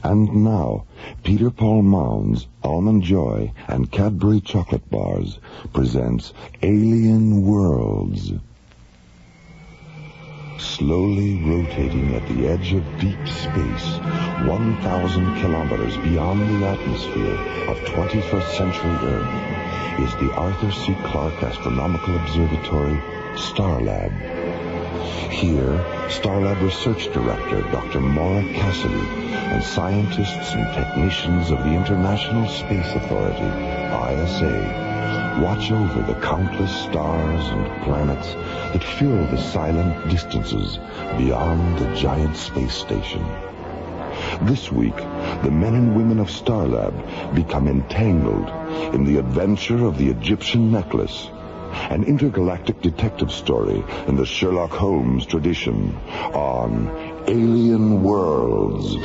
And now, Peter Paul Mound's Almond Joy and Cadbury Chocolate Bars presents Alien Worlds. Slowly rotating at the edge of deep space, 1,000 kilometers beyond the atmosphere of 21st century Earth, is the Arthur C. Clarke Astronomical Observatory, Starlab. Here, Starlab Research Director Dr. Maura Cassidy and scientists and technicians of the International Space Authority, ISA, watch over the countless stars and planets that fill the silent distances beyond the giant space station. This week, the men and women of Starlab become entangled in the adventure of the Egyptian necklace, an intergalactic detective story in the Sherlock Holmes tradition on Alien Worlds.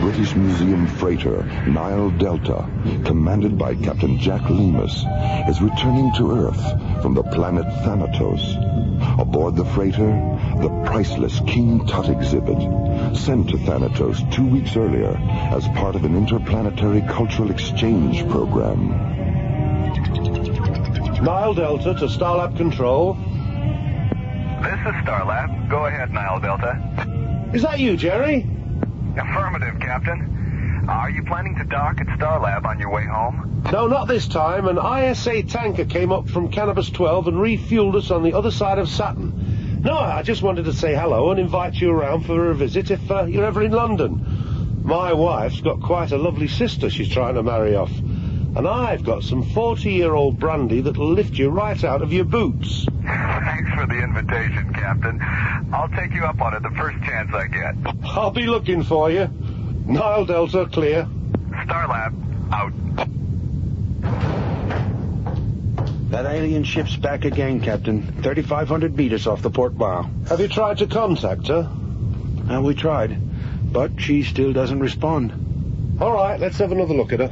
British Museum freighter Nile Delta, commanded by Captain Jack Lemus, is returning to Earth from the planet Thanatos. Aboard the freighter, the priceless King Tut exhibit, sent to Thanatos 2 weeks earlier as part of an interplanetary cultural exchange program. Nile Delta to Starlab Control. This is Starlab. Go ahead, Nile Delta. Is that you, Jerry? Affirmative, Captain. Are you planning to dock at Starlab on your way home? No, not this time. An ISA tanker came up from Cannabis 12 and refueled us on the other side of Saturn. No, I just wanted to say hello and invite you around for a visit if you're ever in London. My wife's got quite a lovely sister she's trying to marry off. And I've got some 40-year-old brandy that'll lift you right out of your boots. Thanks for the invitation, Captain. I'll take you up on it the first chance I get. I'll be looking for you. Nile Delta, clear. Starlab, out. That alien ship's back again, Captain. 3,500 meters off the port bow. Have you tried to contact her? We tried, but she still doesn't respond. All right, let's have another look at her.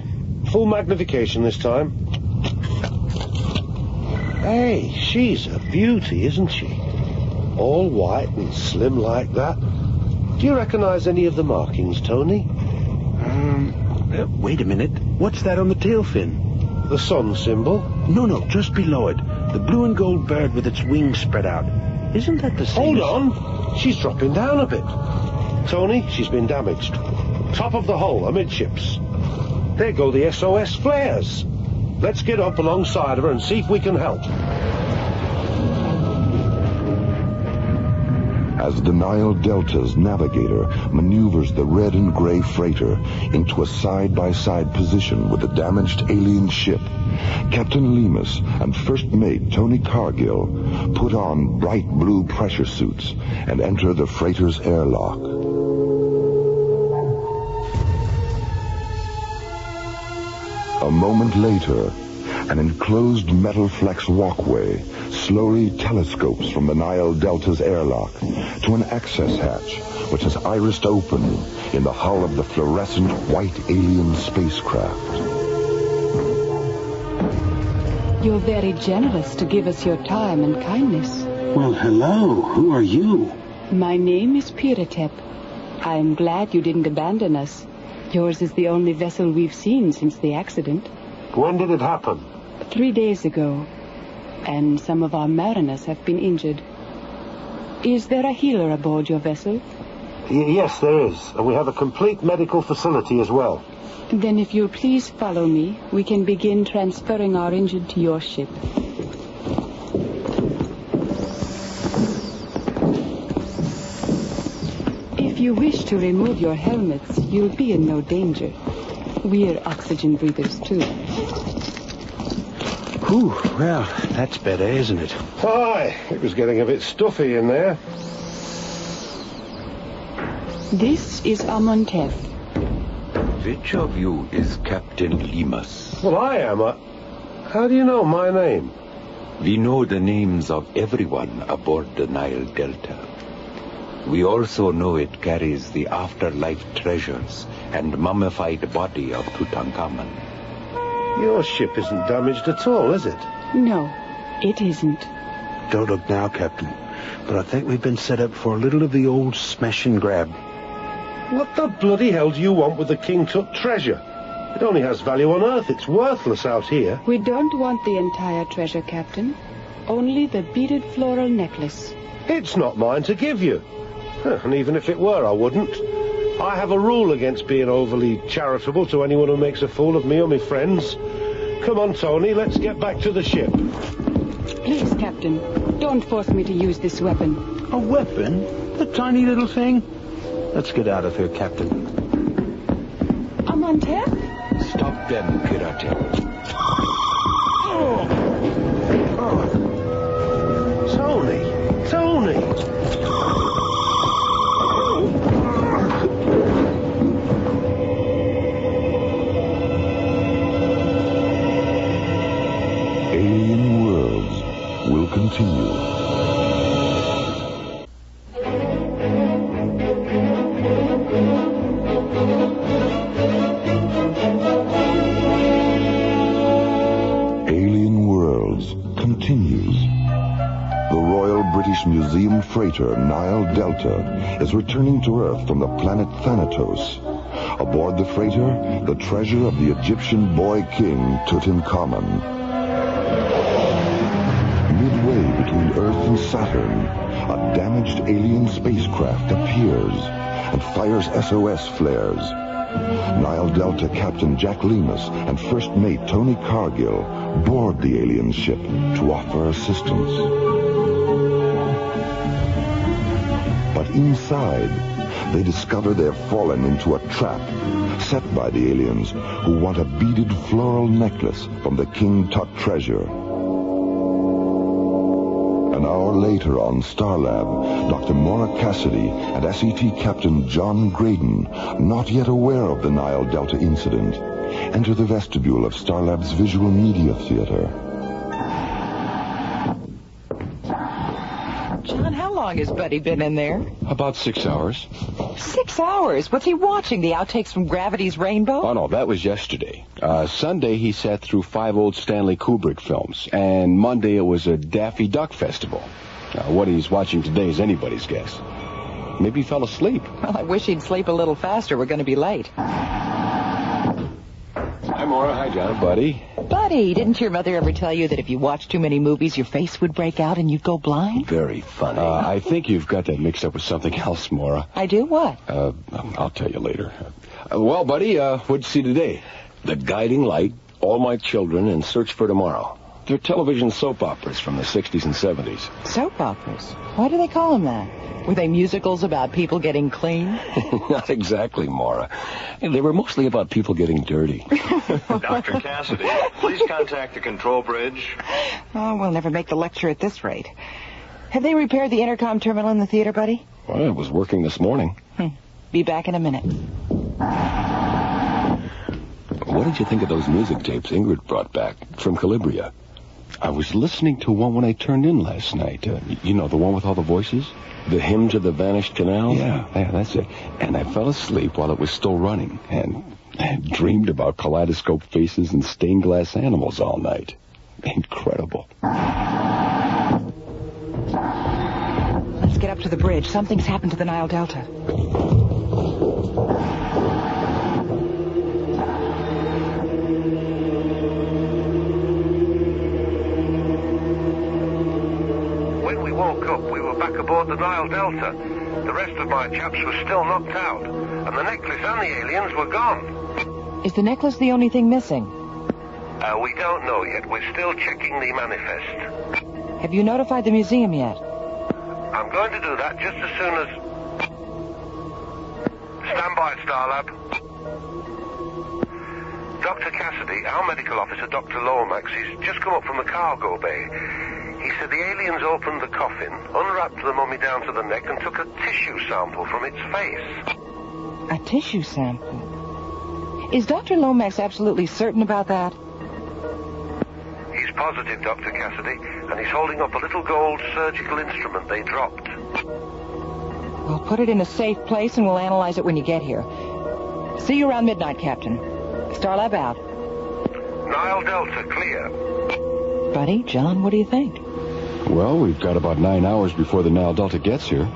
Full magnification this time. Hey, she's a beauty, isn't she? All white and slim like that. Do you recognize any of the markings, Tony? Wait a minute. What's that on the tail fin? The sun symbol? No, just below it. The blue and gold bird with its wings spread out. Isn't that the same? Hold on. She's dropping down a bit. Tony, she's been damaged. Top of the hull, amidships. There go the SOS flares. Let's get up alongside her and see if we can help. As the Nile Delta's navigator maneuvers the red and gray freighter into a side-by-side position with the damaged alien ship, Captain Lemus and First Mate Tony Cargill put on bright blue pressure suits and enter the freighter's airlock. A moment later, an enclosed metal flex walkway slowly telescopes from the Nile Delta's airlock to an access hatch which is irised open in the hull of the fluorescent white alien spacecraft. You're very generous to give us your time and kindness. Well, hello. Who are you? My name is Piratep. I'm glad you didn't abandon us. Yours is the only vessel we've seen since the accident. When did it happen? 3 days ago. And some of our mariners have been injured. Is there a healer aboard your vessel? Yes, there is. And we have a complete medical facility as well. Then if you'll please follow me, we can begin transferring our injured to your ship. If you wish to remove your helmets, you'll be in no danger. We're oxygen breathers, too. Whew, well, that's better, isn't it? Hi, it was getting a bit stuffy in there. This is Amontef. Which of you is Captain Lemus? Well, I am. How do you know my name? We know the names of everyone aboard the Nile Delta. We also know it carries the afterlife treasures and mummified body of Tutankhamun. Your ship isn't damaged at all, is it? No, it isn't. Don't look now, Captain, but I think we've been set up for a little of the old smash and grab. What the bloody hell do you want with the King Tut treasure? It only has value on Earth. It's worthless out here. We don't want the entire treasure, Captain. Only the beaded floral necklace. It's not mine to give you. And even if it were, I wouldn't. I have a rule against being overly charitable to anyone who makes a fool of me or my friends. Come on, Tony, let's get back to the ship. Please, Captain, don't force me to use this weapon. A weapon? The tiny little thing? Let's get out of here, Captain. Amantep? Stop them, Piratep. Tony! Alien Worlds will continue. Alien Worlds continues. The Royal British Museum freighter Nile Delta is returning to Earth from the planet Thanatos. Aboard the freighter, the treasure of the Egyptian boy king Tutankhamun. Midway between Earth and Saturn, a damaged alien spacecraft appears and fires SOS flares. Nile Delta Captain Jack Lemus and First Mate Tony Cargill board the alien ship to offer assistance. But inside, they discover they've fallen into a trap set by the aliens who want a beaded floral necklace from the King Tut treasure. An hour later on Starlab, Dr. Maura Cassidy and SET Captain John Graydon, not yet aware of the Nile Delta incident, enter the vestibule of Starlab's Visual Media Theater. John, how long has Buddy been in there? About 6 hours. 6 hours? What's he watching? The outtakes from Gravity's Rainbow? Oh, no, that was yesterday. Sunday, he sat through 5 old Stanley Kubrick films. And Monday, it was a Daffy Duck Festival. What he's watching today is anybody's guess. Maybe he fell asleep. Well, I wish he'd sleep a little faster. We're going to be late. Hi, Maura. Hi, John. Buddy. Buddy, didn't your mother ever tell you that if you watched too many movies, your face would break out and you'd go blind? Very funny. I think you've got that mixed up with something else, Maura. I do? What? I'll tell you later. Well, buddy, what'd you see today? The Guiding Light, All My Children, and Search for Tomorrow. They're television soap operas from the 60s and 70s. Soap operas? Why do they call them that? Were they musicals about people getting clean? Not exactly, Maura. They were mostly about people getting dirty. Dr. Cassidy, please contact the control bridge. Oh, we'll never make the lecture at this rate. Have they repaired the intercom terminal in the theater, Buddy? Well, it was working this morning. Be back in a minute. What did you think of those music tapes Ingrid brought back from Calabria? I was listening to one when I turned in last night. You know, the one with all the voices? The Hymn to the Vanished Canal? Yeah, that's it. And I fell asleep while it was still running. And I dreamed about kaleidoscope faces and stained glass animals all night. Incredible. Let's get up to the bridge. Something's happened to the Nile Delta. When we woke up, we were back aboard the Nile Delta. The rest of my chaps were still knocked out, and the necklace and the aliens were gone. Is the necklace the only thing missing? We don't know yet. We're still checking the manifest. Have you notified the museum yet? I'm going to do that just as soon as... Stand by, Starlab. Dr. Cassidy, our medical officer, Dr. Lomax, he's just come up from the cargo bay. He said the aliens opened the coffin, unwrapped the mummy down to the neck, and took a tissue sample from its face. A tissue sample? Is Dr. Lomax absolutely certain about that? He's positive, Dr. Cassidy, and he's holding up a little gold surgical instrument they dropped. We'll put it in a safe place and we'll analyze it when you get here. See you around midnight, Captain. Starlab out. Nile Delta, clear. Buddy, John, what do you think? Well, we've got about 9 hours before the Nile Delta gets here.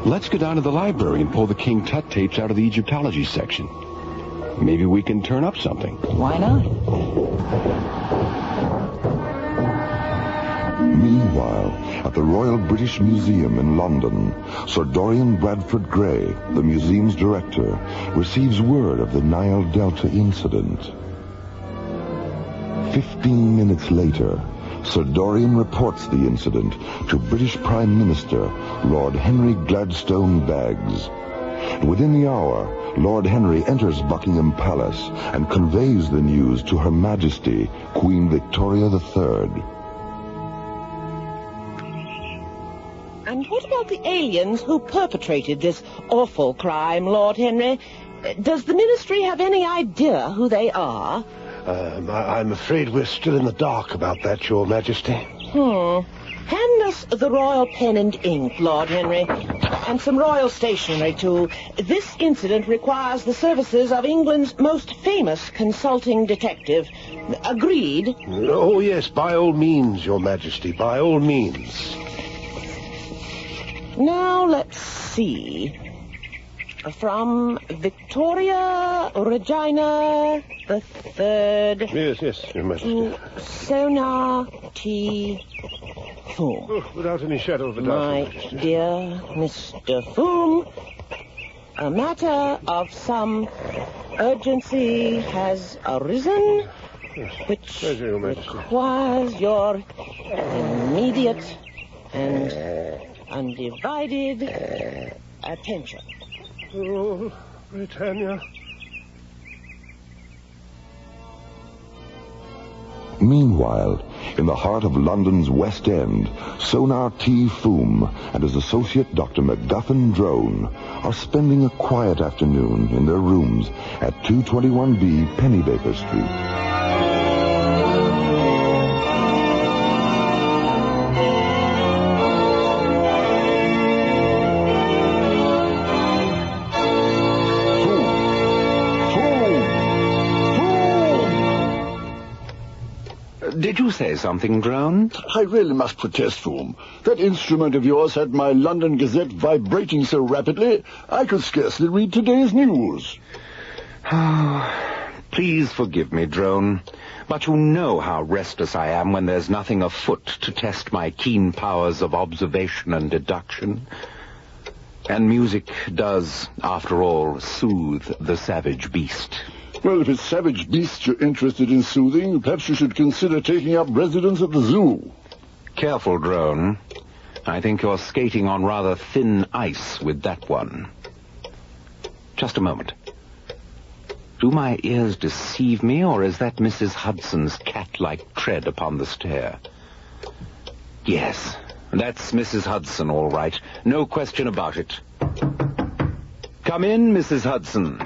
Let's go down to the library and pull the King Tut tapes out of the Egyptology section. Maybe we can turn up something. Why not? Meanwhile, at the Royal British Museum in London, Sir Dorian Bradford Gray, the museum's director, receives word of the Nile Delta incident. 15 minutes later, Sir Dorian reports the incident to British Prime Minister Lord Henry Gladstone Baggs. Within the hour, Lord Henry enters Buckingham Palace and conveys the news to Her Majesty, Queen Victoria III. And what about the aliens who perpetrated this awful crime, Lord Henry? Does the Ministry have any idea who they are? I'm afraid we're still in the dark about that, Your Majesty. Hand us the royal pen and ink, Lord Henry, and some royal stationery, too. This incident requires the services of England's most famous consulting detective. Agreed? Oh, yes, by all means, Your Majesty, by all means. Now, let's see. From Victoria Regina the Third. Yes, Your Majesty. To Sonar T. Foom. Oh, without any shadow of a doubt, My Your Majesty. dear Mr. Foom, a matter of some urgency has arisen, which Pleasure, Your Majesty. requires your immediate and undivided attention. Oh, Britannia. Meanwhile, in the heart of London's West End, Sonar T. Foom and his associate Dr. MacGuffin Drone are spending a quiet afternoon in their rooms at 221B Pennybaker Street. Did you say something, Drone? I really must protest, Foom. That instrument of yours had my London Gazette vibrating so rapidly, I could scarcely read today's news. Please forgive me, Drone, but you know how restless I am when there's nothing afoot to test my keen powers of observation and deduction. And music does, after all, soothe the savage beast. Well, if it's savage beasts you're interested in soothing, perhaps you should consider taking up residence at the zoo. Careful, Drone. I think you're skating on rather thin ice with that one. Just a moment. Do my ears deceive me, or is that Mrs. Hudson's cat-like tread upon the stair? Yes, that's Mrs. Hudson, all right. No question about it. Come in, Mrs. Hudson.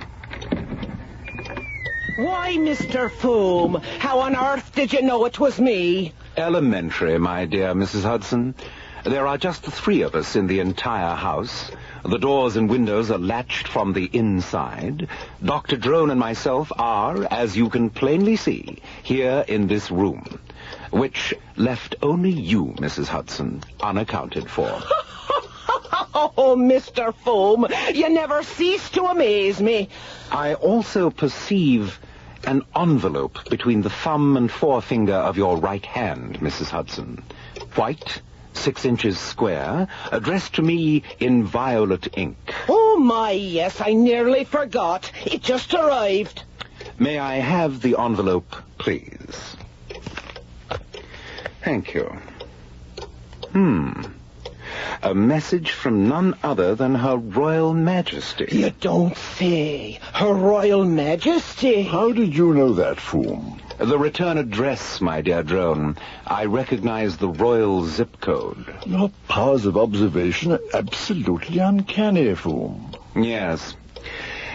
Why, Mr. Foom, how on earth did you know it was me? Elementary, my dear Mrs. Hudson. There are just the three of us in the entire house. The doors and windows are latched from the inside. Dr. Drone and myself are, as you can plainly see, here in this room, which left only you, Mrs. Hudson, unaccounted for. Oh, Mr. Foom, you never cease to amaze me. I also perceive an envelope between the thumb and forefinger of your right hand, Mrs. Hudson. White, 6 inches square, addressed to me in violet ink. Oh, my, yes, I nearly forgot. It just arrived. May I have the envelope, please? Thank you. A message from none other than Her Royal Majesty. You don't say. Her Royal Majesty. How did you know that, Foom? The return address, my dear Drone. I recognize the royal zip code. Your powers of observation are absolutely uncanny, Foom. Yes.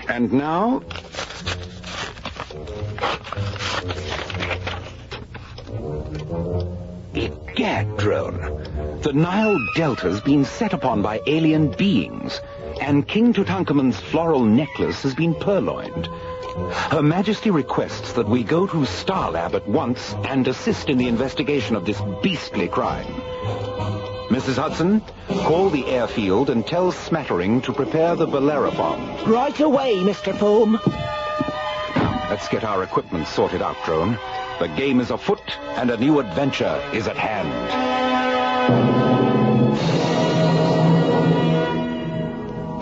And now... Egad, drone. The Nile Delta's been set upon by alien beings, and King Tutankhamun's floral necklace has been purloined. Her Majesty requests that we go to Starlab at once and assist in the investigation of this beastly crime. Mrs. Hudson, call the airfield and tell Smattering to prepare the Bellerophon. Right away, Mr. Foam. Let's get our equipment sorted out, drone. The game is afoot, and a new adventure is at hand.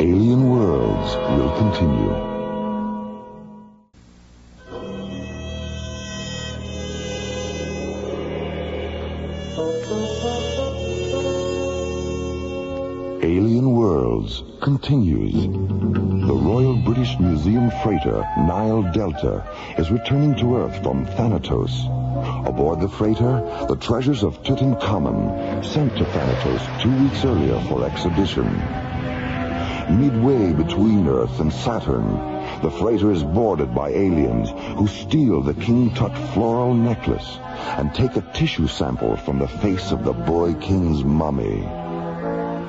Alien Worlds will continue. Alien Worlds continues. The Royal British Museum freighter Nile Delta is returning to Earth from Thanatos. Aboard the freighter, the treasures of Tutankhamun, sent to Thanatos 2 weeks earlier for exhibition. Midway between Earth and Saturn, the freighter is boarded by aliens who steal the King Tut floral necklace and take a tissue sample from the face of the boy king's mummy.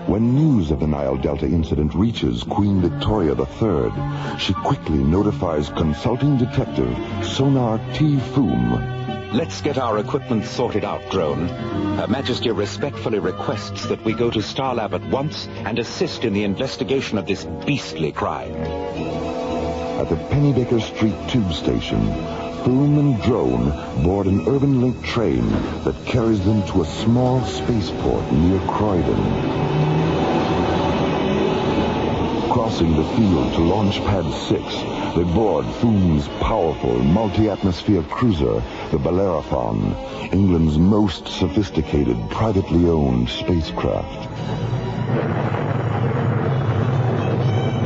When news of the Nile Delta incident reaches Queen Victoria III, she quickly notifies consulting detective Sonar T. Foom. Let's get our equipment sorted out, drone. Her Majesty respectfully requests that we go to Starlab at once and assist in the investigation of this beastly crime. At the Pennybaker Street tube station, Foom and Drone board an urban link train that carries them to a small spaceport near Croydon. Crossing the field to Launch Pad 6, they board Foom's powerful multi-atmosphere cruiser, the Bellerophon, England's most sophisticated privately owned spacecraft.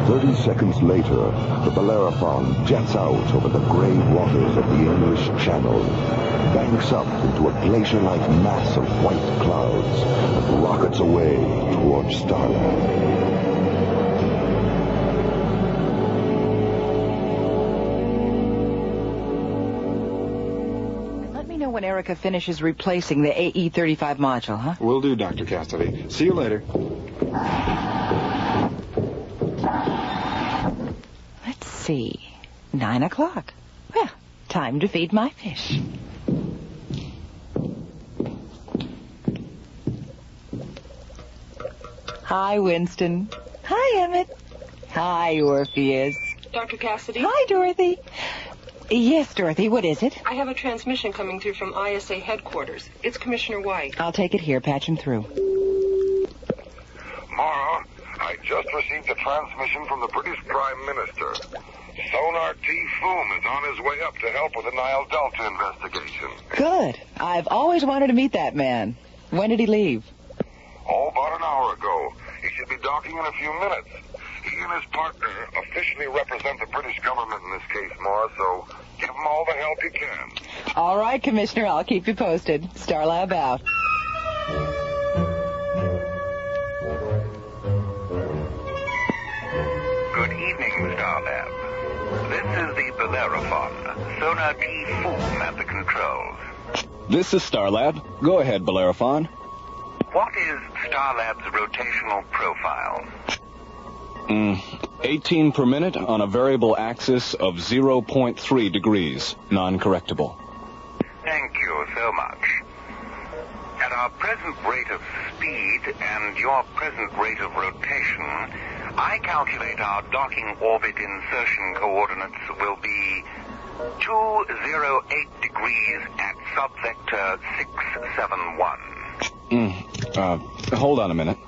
30 seconds later, the Bellerophon jets out over the gray waters of the English Channel, banks up into a glacier-like mass of white clouds, and rockets away towards Starlab. When Erica finishes replacing the AE-35 module, huh? Will do, Dr. Casterly. See you later. Let's see. 9 o'clock. Well, time to feed my fish. Hi, Winston. Hi, Emmett. Hi, Orpheus. Dr. Cassidy? Hi, Dorothy. Yes, Dorothy, what is it? I have a transmission coming through from ISA headquarters. It's Commissioner White. I'll take it here. Patch him through. Mara, I just received a transmission from the British Prime Minister. Sonar T. Foom is on his way up to help with the Nile Delta investigation. Good. I've always wanted to meet that man. When did he leave? Oh, about an hour ago. He should be docking in a few minutes. He and his partner officially represent the British government in this case, Mara, so give them all the help you can. All right, Commissioner, I'll keep you posted. Starlab out. Good evening, Starlab. This is the Bellerophon. Sonar T. Foom at the controls. This is Starlab. Go ahead, Bellerophon. What is Starlab's rotational profile? 18 per minute on a variable axis of 0.3 degrees, non-correctable. Thank you so much. At our present rate of speed and your present rate of rotation, I calculate our docking orbit insertion coordinates will be 208 degrees at subvector 671. Hold on a minute.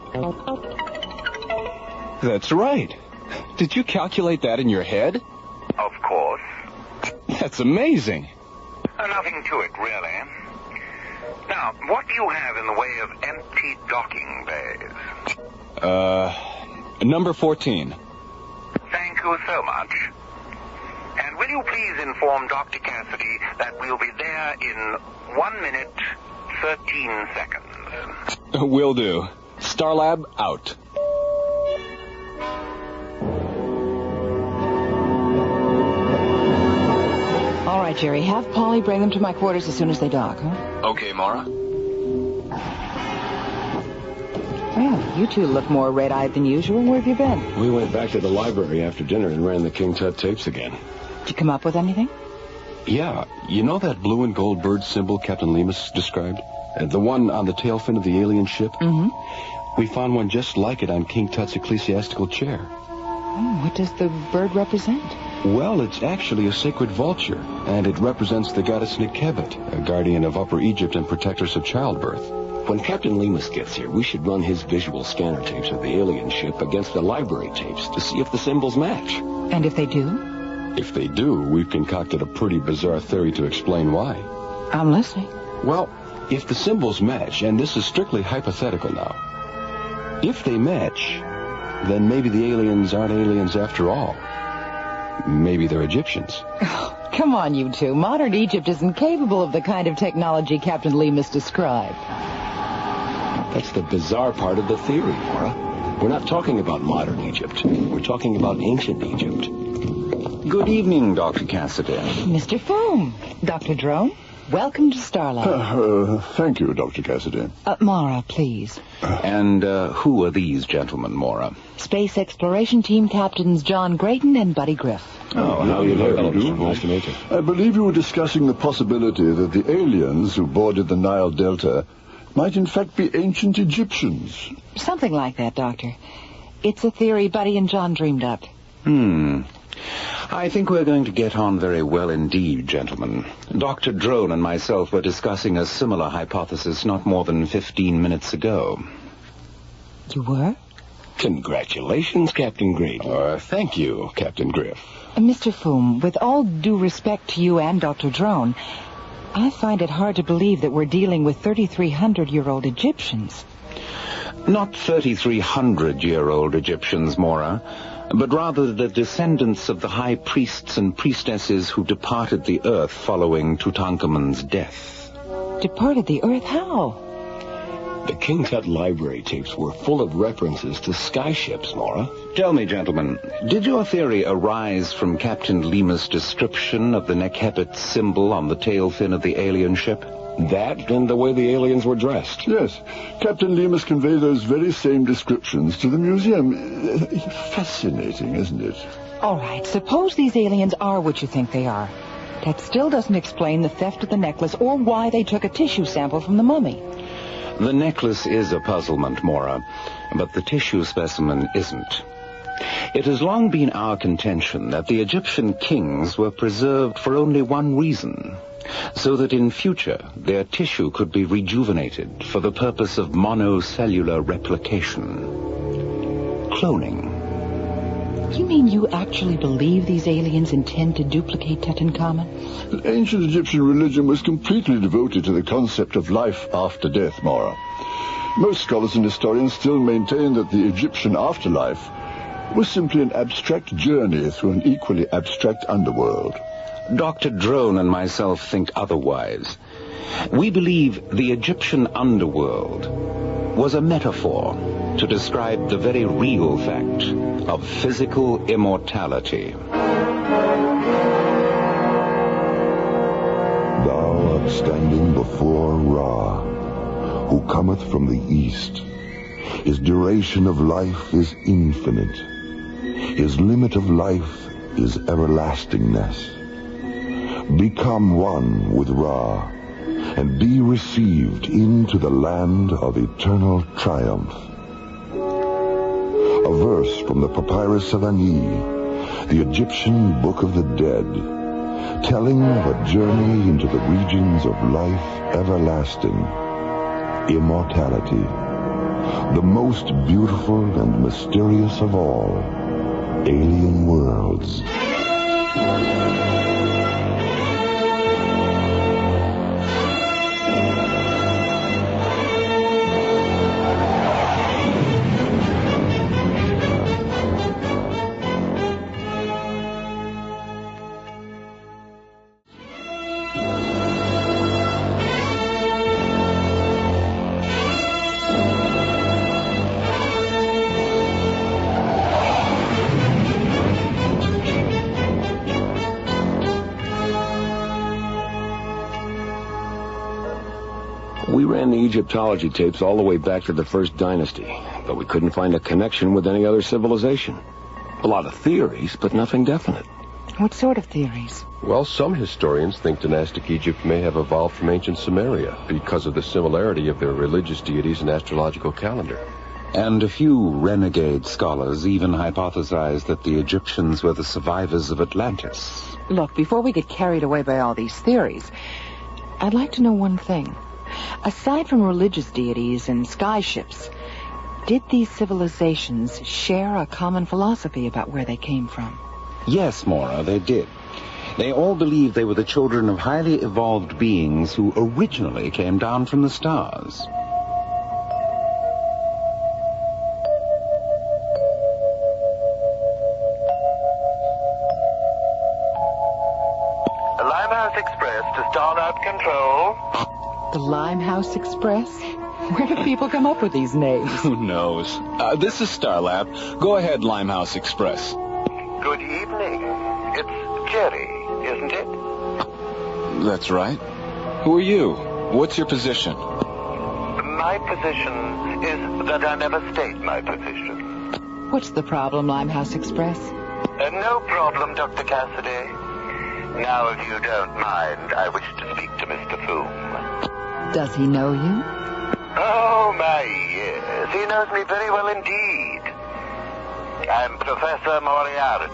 That's right. Did you calculate that in your head? Of course. That's amazing. Nothing to it, really. Now, what do you have in the way of empty docking bays? Number 14. Thank you so much. And will you please inform Dr. Cassidy that we'll be there in 1 minute, 13 seconds? Will do. Starlab out. All right, Jerry, have Polly bring them to my quarters as soon as they dock, huh? Okay, Mara. Well, you two look more red-eyed than usual. Where have you been? We went back to the library after dinner and ran the King Tut tapes again. Did you come up with anything? Yeah. You know that blue and gold bird symbol Captain Lemus described? The one on the tail fin of the alien ship? Mm-hmm. We found one just like it on King Tut's ecclesiastical chair. Oh, what does the bird represent? Well, it's actually a sacred vulture, and it represents the goddess Nekebet, a guardian of Upper Egypt and protectress of childbirth. When Captain Lemus gets here, we should run his visual scanner tapes of the alien ship against the library tapes to see if the symbols match. And if they do? If they do, we've concocted a pretty bizarre theory to explain why. I'm listening. Well, if the symbols match, and this is strictly hypothetical now, if they match, then maybe the aliens aren't aliens after all. Maybe they're Egyptians. Oh, come on, you two. Modern Egypt isn't capable of the kind of technology Captain Lemus described. That's the bizarre part of the theory, Laura. We're not talking about modern Egypt. We're talking about ancient Egypt. Good evening, Dr. Cassidy. Mr. Foom. Dr. Drone, welcome to Starlight. Thank you, Dr. Cassidy. Mara, please. And who are these gentlemen, Mora? Space Exploration Team Captains John Grayton and Buddy Griff. Oh, how you doing? Nice to meet you. I believe you were discussing the possibility that the aliens who boarded the Nile Delta might in fact be ancient Egyptians. Something like that, Doctor. It's a theory Buddy and John dreamed up. I think we're going to get on very well indeed, gentlemen. Dr. Drone and myself were discussing a similar hypothesis not more than 15 minutes ago. You were? Congratulations, Captain Grayton. Thank you, Captain Griff. Mr. Foom, with all due respect to you and Dr. Drone, I find it hard to believe that we're dealing with 3,300-year-old Egyptians. Not 3,300-year-old Egyptians, Mora, but rather the descendants of the high priests and priestesses who departed the earth following Tutankhamun's death. Departed the earth? How? The King Tut library tapes were full of references to skyships, Mora. Tell me, gentlemen, did your theory arise from Captain Lemus' description of the Nekebet symbol on the tail fin of the alien ship? That and the way the aliens were dressed. Yes. Captain Lemus conveyed those very same descriptions to the museum. Fascinating, isn't it? All right, suppose these aliens are what you think they are. That still doesn't explain the theft of the necklace or why they took a tissue sample from the mummy. The necklace is a puzzlement, Mora, but the tissue specimen isn't. It has long been our contention that the Egyptian kings were preserved for only one reason, so that in future their tissue could be rejuvenated for the purpose of monocellular replication. Cloning. You mean you actually believe these aliens intend to duplicate Tutankhamun? Ancient Egyptian religion was completely devoted to the concept of life after death, Mara. Most scholars and historians still maintain that the Egyptian afterlife was simply an abstract journey through an equally abstract underworld. Dr. Drone and myself think otherwise. We believe the Egyptian underworld was a metaphor to describe the very real fact of physical immortality. Thou art standing before Ra, who cometh from the east. His duration of life is infinite. His limit of life is everlastingness. Become one with Ra, and be received into the land of eternal triumph. A verse from the Papyrus of Ani, the Egyptian Book of the Dead, telling of a journey into the regions of life everlasting, immortality, the most beautiful and mysterious of all alien worlds. Egyptology tapes all the way back to the First Dynasty, but we couldn't find a connection with any other civilization. A lot of theories, but nothing definite. What sort of theories? Well, some historians think dynastic Egypt may have evolved from ancient Sumeria because of the similarity of their religious deities and astrological calendar. And a few renegade scholars even hypothesized that the Egyptians were the survivors of Atlantis. Look, before we get carried away by all these theories, I'd like to know one thing. Aside from religious deities and sky ships, did these civilizations share a common philosophy about where they came from? Yes, Maura, they did. They all believed they were the children of highly evolved beings who originally came down from the stars. The Limehouse Express to Starlight Control. The Limehouse Express? Where do people come up with these names? Who knows? This is Starlab. Go ahead, Limehouse Express. Good evening. It's Jerry, isn't it? That's right. Who are you? What's your position? My position is that I never state my position. What's the problem, Limehouse Express? No problem, Dr. Cassidy. Now, if you don't mind, I wish to speak to Mr. Foom. Does he know you? Oh, my, yes. He knows me very well indeed. I'm Professor Moriarty.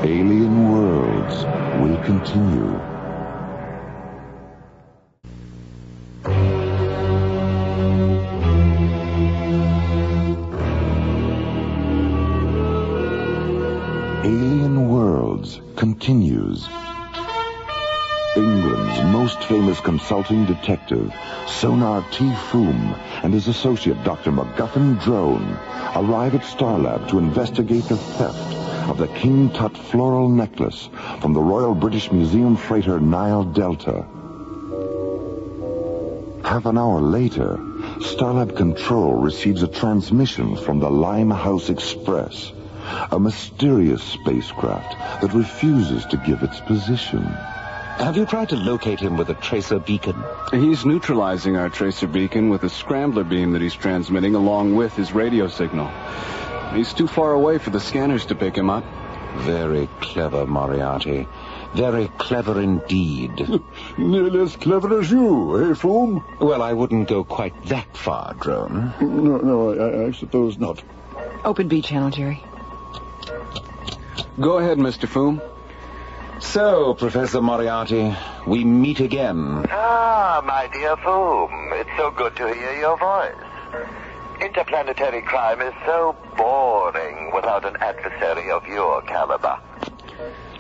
Alien Worlds will continue. Alien Worlds continues. England's most famous consulting detective, Sonar T. Foom, and his associate, Dr. MacGuffin Drone, arrive at Starlab to investigate the theft of the King Tut floral necklace from the Royal British Museum freighter Nile Delta. Half an hour later, Starlab Control receives a transmission from the Limehouse Express, a mysterious spacecraft that refuses to give its position. Have you tried to locate him with a tracer beacon? He's neutralizing our tracer beacon with a scrambler beam that he's transmitting along with his radio signal. He's too far away for the scanners to pick him up. Very clever, Moriarty. Very clever indeed. Nearly as clever as you, eh, Foom? Well, I wouldn't go quite that far, Drone. No, I suppose not. Open B channel, Jerry. Go ahead, Mr. Foom. So, Professor Moriarty, we meet again. Ah, my dear Foom, it's so good to hear your voice. Interplanetary crime is so boring without an adversary of your caliber.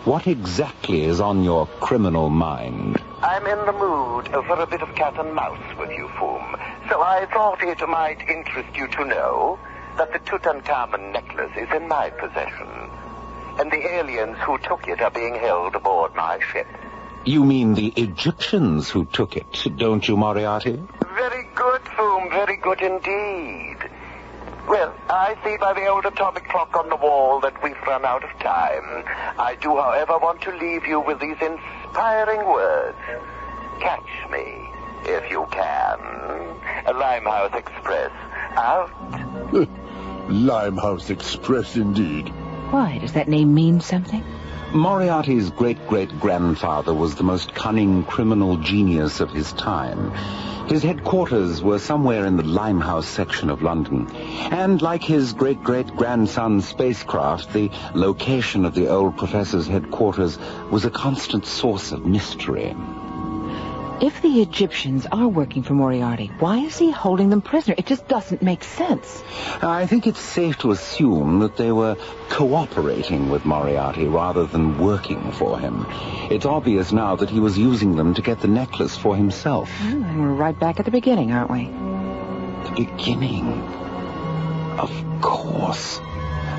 What exactly is on your criminal mind? I'm in the mood for a bit of cat and mouse with you, Foom. So I thought it might interest you to know that the Tutankhamun necklace is in my possession. And the aliens who took it are being held aboard my ship. You mean the Egyptians who took it, don't you, Moriarty? Very good, Foom, very good indeed. Well, I see by the old atomic clock on the wall that we've run out of time. I do, however, want to leave you with these inspiring words. Catch me, if you can. Limehouse Express, out. Limehouse Express, indeed. Why? Does that name mean something? Moriarty's great-great-grandfather was the most cunning criminal genius of his time. His headquarters were somewhere in the Limehouse section of London. And like his great-great-grandson's spacecraft, the location of the old professor's headquarters was a constant source of mystery. If the Egyptians are working for Moriarty, why is he holding them prisoner? It just doesn't make sense. I think it's safe to assume that they were cooperating with Moriarty rather than working for him. It's obvious now that he was using them to get the necklace for himself. Well, and we're right back at the beginning, aren't we? The beginning? Of course.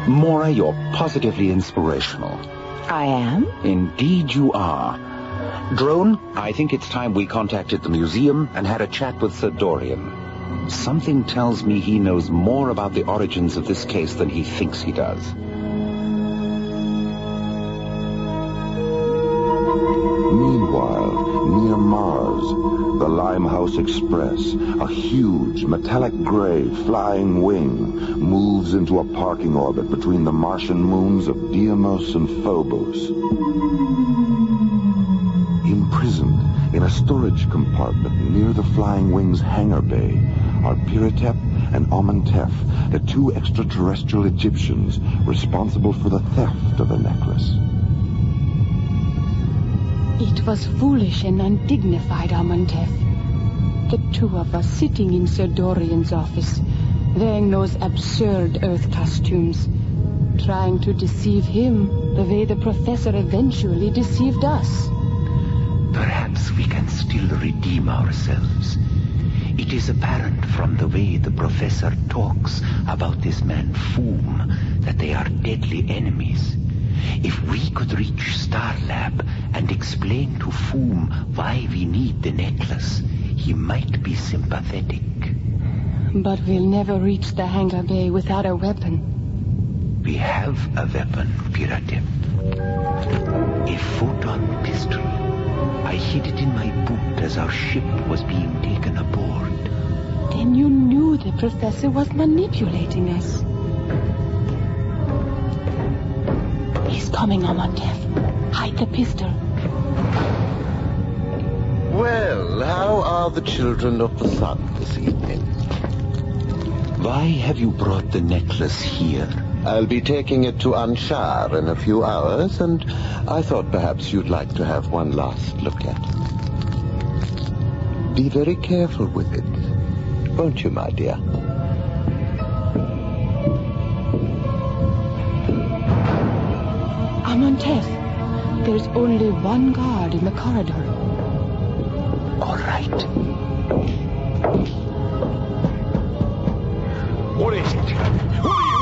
Maura, you're positively inspirational. I am? Indeed you are. Drone, I think it's time we contacted the museum and had a chat with Sir Dorian. Something tells me he knows more about the origins of this case than he thinks he does. Meanwhile, The Limehouse Express, a huge metallic gray flying wing, moves into a parking orbit between the Martian moons of Deimos and Phobos. Imprisoned in a storage compartment near the flying wing's hangar bay are Piratep and Amenhotep, the two extraterrestrial Egyptians responsible for the theft of the necklace. It was foolish and undignified, Amenhotep. The two of us sitting in Sir Dorian's office, wearing those absurd Earth costumes, trying to deceive him the way the professor eventually deceived us. Perhaps we can still redeem ourselves. It is apparent from the way the professor talks about this man Foom that they are deadly enemies. If we could reach Starlab and explain to Foom why we need the necklace, he might be sympathetic. But we'll never reach the hangar bay without a weapon. We have a weapon, Piratep. A photon pistol. I hid it in my boot as our ship was being taken aboard. Then you knew the professor was manipulating us. He's coming, Amenhotep. Hide the pistol. Well, how are the children of the sun this evening? Why have you brought the necklace here? I'll be taking it to Anshar in a few hours, and I thought perhaps you'd like to have one last look at it. Be very careful with it, won't you, my dear? Amenhotep, there's only one guard in the corridor. All right. What is it? What are you...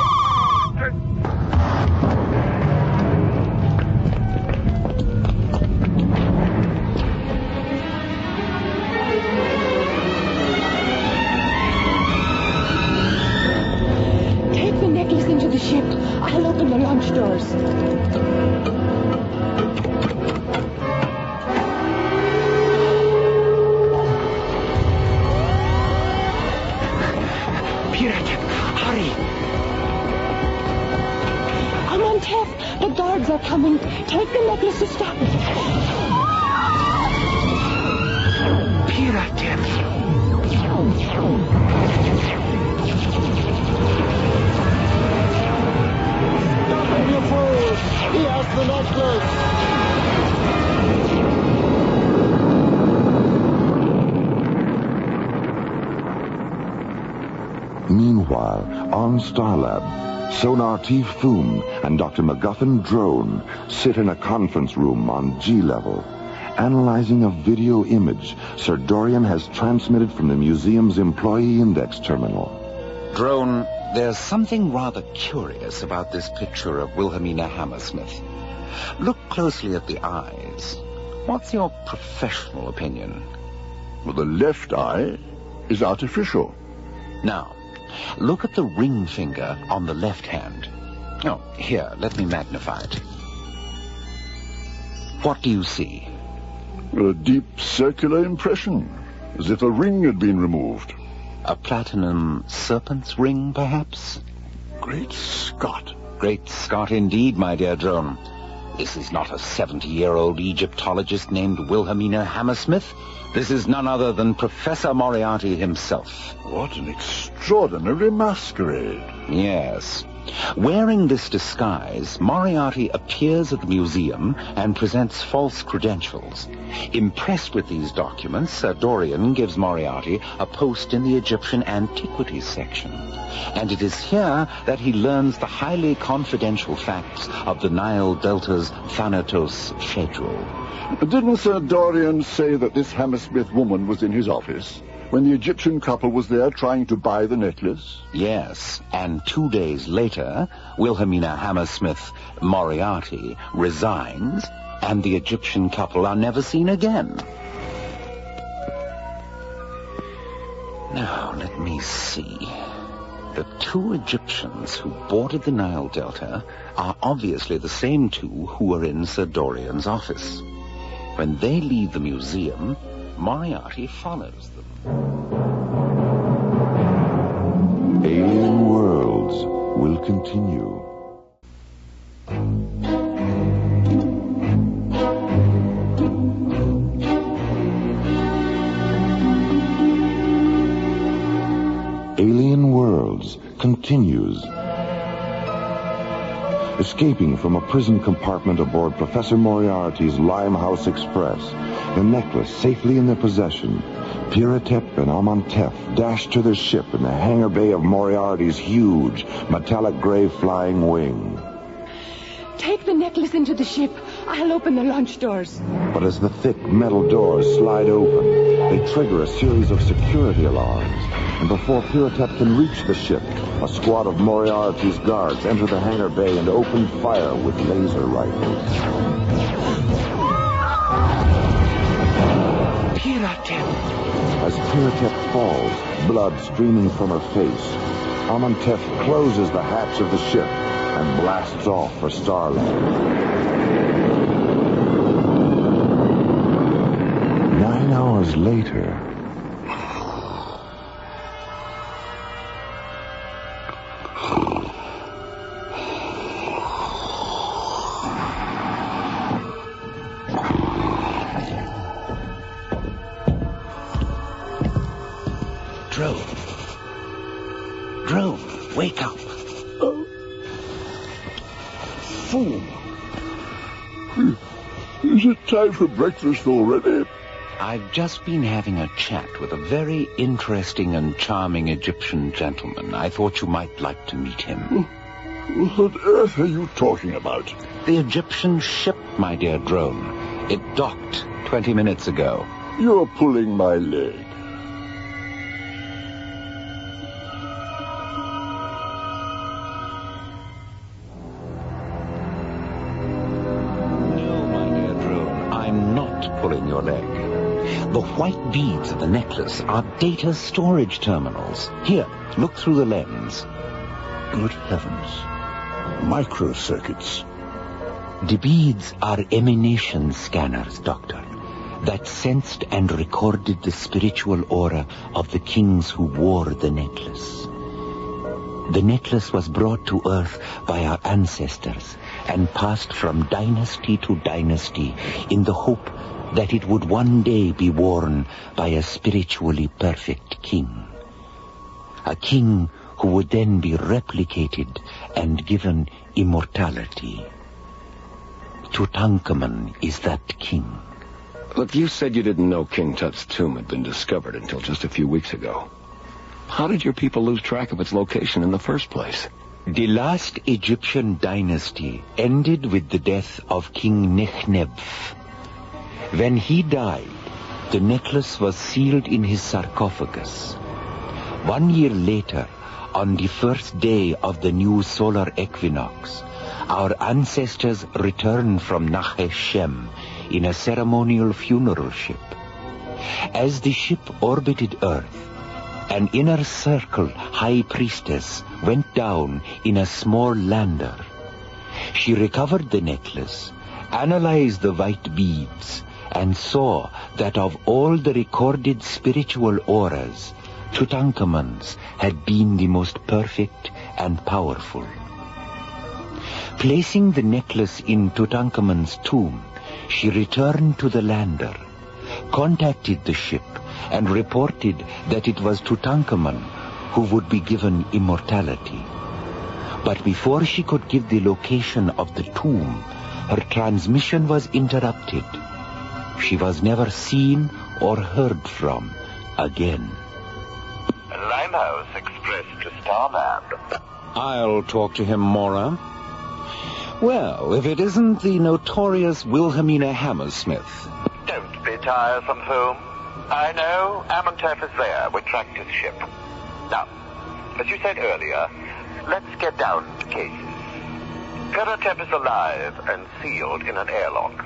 Take the necklace into the ship. I'll open the launch doors. The guards are coming. Take the necklace to stop it. Piratep. Stop him, you fools! He has the necklace! Meanwhile, on Starlab, Sonar T. Foom and Dr. MacGuffin Drone sit in a conference room on G-level, analyzing a video image Sir Dorian has transmitted from the museum's employee index terminal. Drone, there's something rather curious about this picture of Wilhelmina Hammersmith. Look closely at the eyes. What's your professional opinion? Well, the left eye is artificial. Now, look at the ring finger on the left hand. Oh, here, let me magnify it. What do you see? A deep circular impression, as if a ring had been removed. A platinum serpent's ring, perhaps? Great Scott. Great Scott indeed, my dear Drone. This is not a 70-year-old Egyptologist named Wilhelmina Hammersmith. This is none other than Professor Moriarty himself. What an extraordinary masquerade. Yes. Wearing this disguise, Moriarty appears at the museum and presents false credentials. Impressed with these documents, Sir Dorian gives Moriarty a post in the Egyptian Antiquities section. And it is here that he learns the highly confidential facts of the Nile Delta's Thanatos schedule. Didn't Sir Dorian say that this Hammersmith woman was in his office when the Egyptian couple was there trying to buy the necklace? Yes, and 2 days later, Wilhelmina Hammersmith Moriarty resigns, and the Egyptian couple are never seen again. Now, let me see. The two Egyptians who boarded the Nile Delta are obviously the same two who were in Sir Dorian's office. When they leave the museum, Moriarty follows them. Alien Worlds will continue. Alien Worlds continues. Escaping from a prison compartment aboard Professor Moriarty's Limehouse Express, the necklace safely in their possession, Piratep and Amantef dashed to their ship in the hangar bay of Moriarty's huge, metallic gray flying wing. Take the necklace into the ship. I'll open the launch doors. But as the thick metal doors slide open, they trigger a series of security alarms. And before Piratep can reach the ship, a squad of Moriarty's guards enter the hangar bay and open fire with laser rifles. Piratep! As Piratep falls, blood streaming from her face, Amantef closes the hatch of the ship and blasts off for Starland. 9 hours later... Drone, wake up. Fool. Is it time for breakfast already? I've just been having a chat with a very interesting and charming Egyptian gentleman. I thought you might like to meet him. What on earth are you talking about? The Egyptian ship, my dear Drone. It docked 20 minutes ago. You're pulling my leg. Pulling your leg. The white beads of the necklace are data storage terminals. Here, look through the lens. Good heavens. Microcircuits. The beads are emanation scanners, Doctor, that sensed and recorded the spiritual aura of the kings who wore the necklace. The necklace was brought to Earth by our ancestors and passed from dynasty to dynasty in the hope that it would one day be worn by a spiritually perfect king. A king who would then be replicated and given immortality. Tutankhamun is that king. Look, you said you didn't know King Tut's tomb had been discovered until just a few weeks ago. How did your people lose track of its location in the first place? The last Egyptian dynasty ended with the death of King Nechneb. When he died, the necklace was sealed in his sarcophagus. 1 year later, on the first day of the new solar equinox, our ancestors returned from Nachesh Shem in a ceremonial funeral ship. As the ship orbited Earth, an inner circle high priestess went down in a small lander. She recovered the necklace, analyzed the white beads, and saw that of all the recorded spiritual auras, Tutankhamun's had been the most perfect and powerful. Placing the necklace in Tutankhamun's tomb, she returned to the lander, contacted the ship, and reported that it was Tutankhamun who would be given immortality. But before she could give the location of the tomb, her transmission was interrupted. She was never seen or heard from again. Limehouse Express to Starland. I'll talk to him, Mora. Well, if it isn't the notorious Wilhelmina Hammersmith. Don't be tiresome, Holmes. I know Amantef is there. We tracked his ship. Now, as you said earlier, let's get down to cases. Piratep is alive and sealed in an airlock.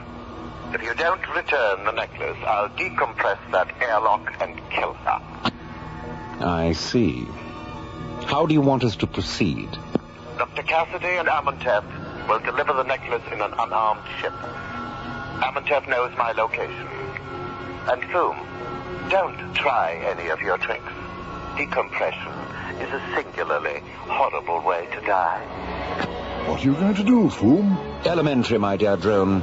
If you don't return the necklace, I'll decompress that airlock and kill her. I see. How do you want us to proceed? Dr. Cassidy and Amantef will deliver the necklace in an unarmed ship. Amantef knows my location. And Foom, don't try any of your tricks. Decompression is a singularly horrible way to die. What are you going to do, Foom? Elementary, my dear drone.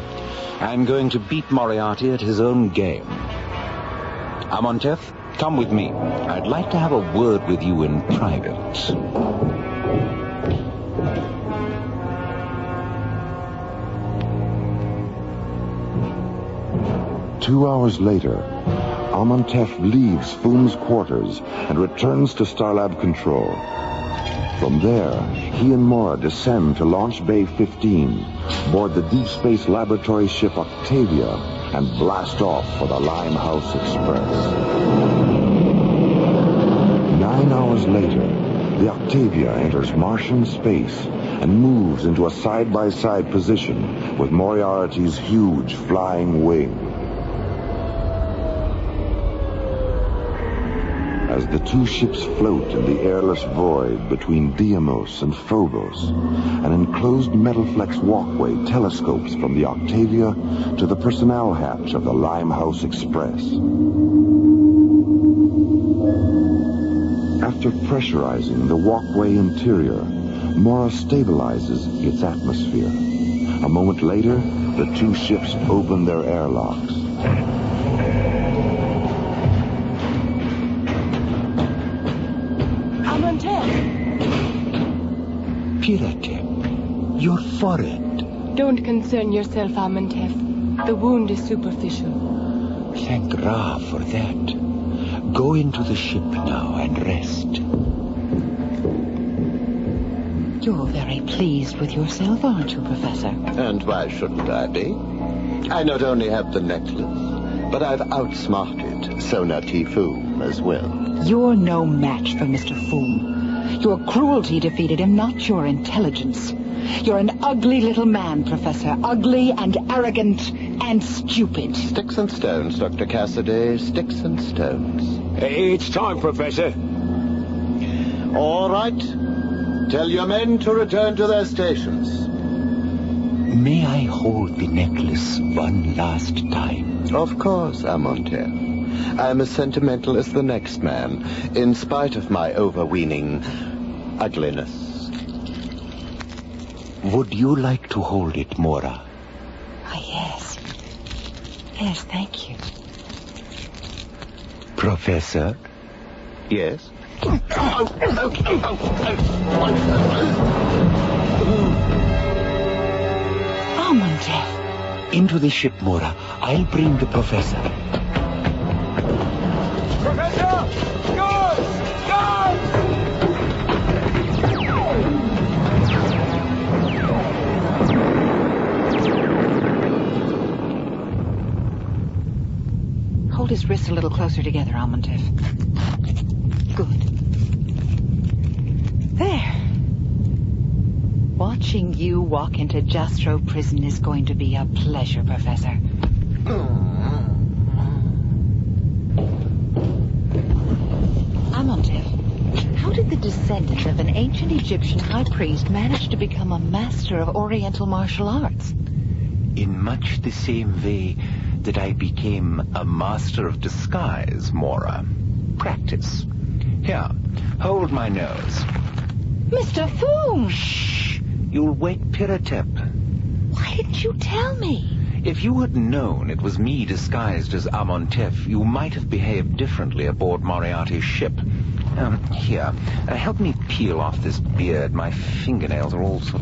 I'm going to beat Moriarty at his own game. Amontef, come with me. I'd like to have a word with you in private. 2 hours later, Amontef leaves Foom's quarters and returns to Starlab Control. From there, he and Mora descend to Launch Bay 15, board the Deep Space Laboratory ship Octavia, and blast off for the Limehouse Express. 9 hours later, the Octavia enters Martian space and moves into a side-by-side position with Moriarty's huge flying wing. As the two ships float in the airless void between Deimos and Phobos, an enclosed metal-flex walkway telescopes from the Octavia to the personnel hatch of the Limehouse Express. After pressurizing the walkway interior, Mora stabilizes its atmosphere. A moment later, the two ships open their airlocks. Piratep, your forehead. Don't concern yourself, Amontef. The wound is superficial. Thank Ra for that. Go into the ship now and rest. You're very pleased with yourself, aren't you, Professor? And why shouldn't I be? I not only have the necklace, but I've outsmarted Sonati Foom as well. You're no match for Mr. Foom. Your cruelty defeated him, not your intelligence. You're an ugly little man, Professor. Ugly and arrogant and stupid. Sticks and stones, Dr. Cassidy. Sticks and stones. It's time, Professor. All right. Tell your men to return to their stations. May I hold the necklace one last time? Of course, Amontef. I'm as sentimental as the next man, in spite of my overweening ugliness. Would you like to hold it, Mora? Yes. Yes, thank you. Professor? Yes? Amontef. Into the ship, Mora. I'll bring the professor. Professor! Guards! Guards! Hold his wrists a little closer together, Amontef. Good. There. Watching you walk into Jastro prison is going to be a pleasure, Professor. Amontef, how did the descendant of an ancient Egyptian high priest manage to become a master of Oriental martial arts? In much the same way that I became a master of disguise, Mora. Practice. Here, hold my nose. Mr. Foom! Shh! You'll wake Piratep. Why didn't you tell me? If you had known it was me disguised as Amontef, you might have behaved differently aboard Moriarty's ship. Here, help me peel off this beard. My fingernails are all so...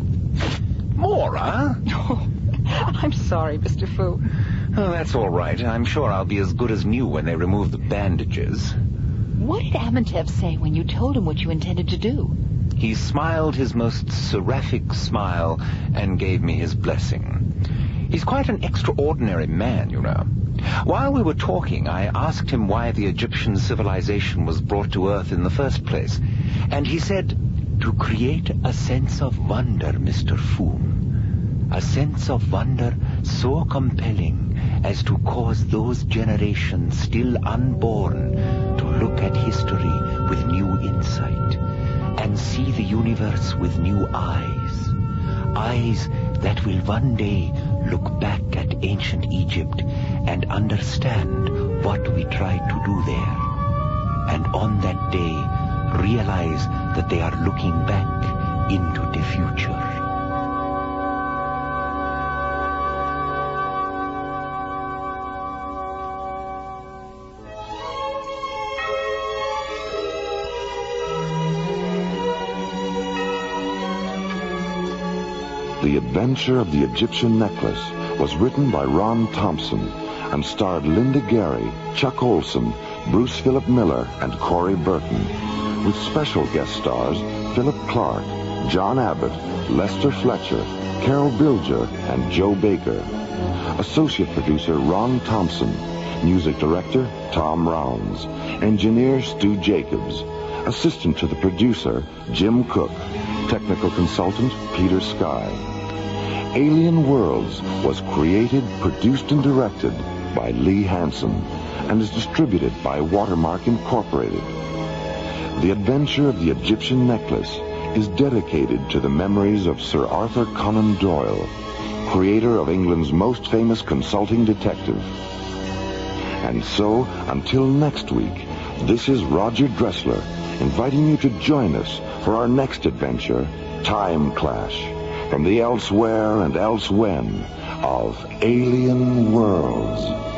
Mora? Oh, I'm sorry, Mr. Fu. Oh, that's all right. I'm sure I'll be as good as new when they remove the bandages. What did Amontef say when you told him what you intended to do? He smiled his most seraphic smile and gave me his blessing. He's quite an extraordinary man, you know. While we were talking, I asked him why the Egyptian civilization was brought to Earth in the first place. And he said, To create a sense of wonder, Mr. Foom. A sense of wonder so compelling as to cause those generations still unborn to look at history with new insight and see the universe with new eyes. Eyes that will one day look back at ancient Egypt and understand what we tried to do there. And on that day, realize that they are looking back into the future. The Adventure of the Egyptian Necklace was written by Ron Thompson and starred Linda Gary, Chuck Olson, Bruce Philip Miller, and Corey Burton, with special guest stars Philip Clark, John Abbott, Lester Fletcher, Carol Bilger, and Joe Baker. Associate producer Ron Thompson. Music director Tom Rounds. Engineer Stu Jacobs. Assistant to the producer Jim Cook. Technical consultant Peter Sky. Alien Worlds was created, produced, and directed by Lee Hansen and is distributed by Watermark Incorporated. The Adventure of the Egyptian Necklace is dedicated to the memories of Sir Arthur Conan Doyle, creator of England's most famous consulting detective. And so, until next week, this is Roger Dressler inviting you to join us for our next adventure, Time Clash, from the elsewhere and elsewhen of Alien Worlds.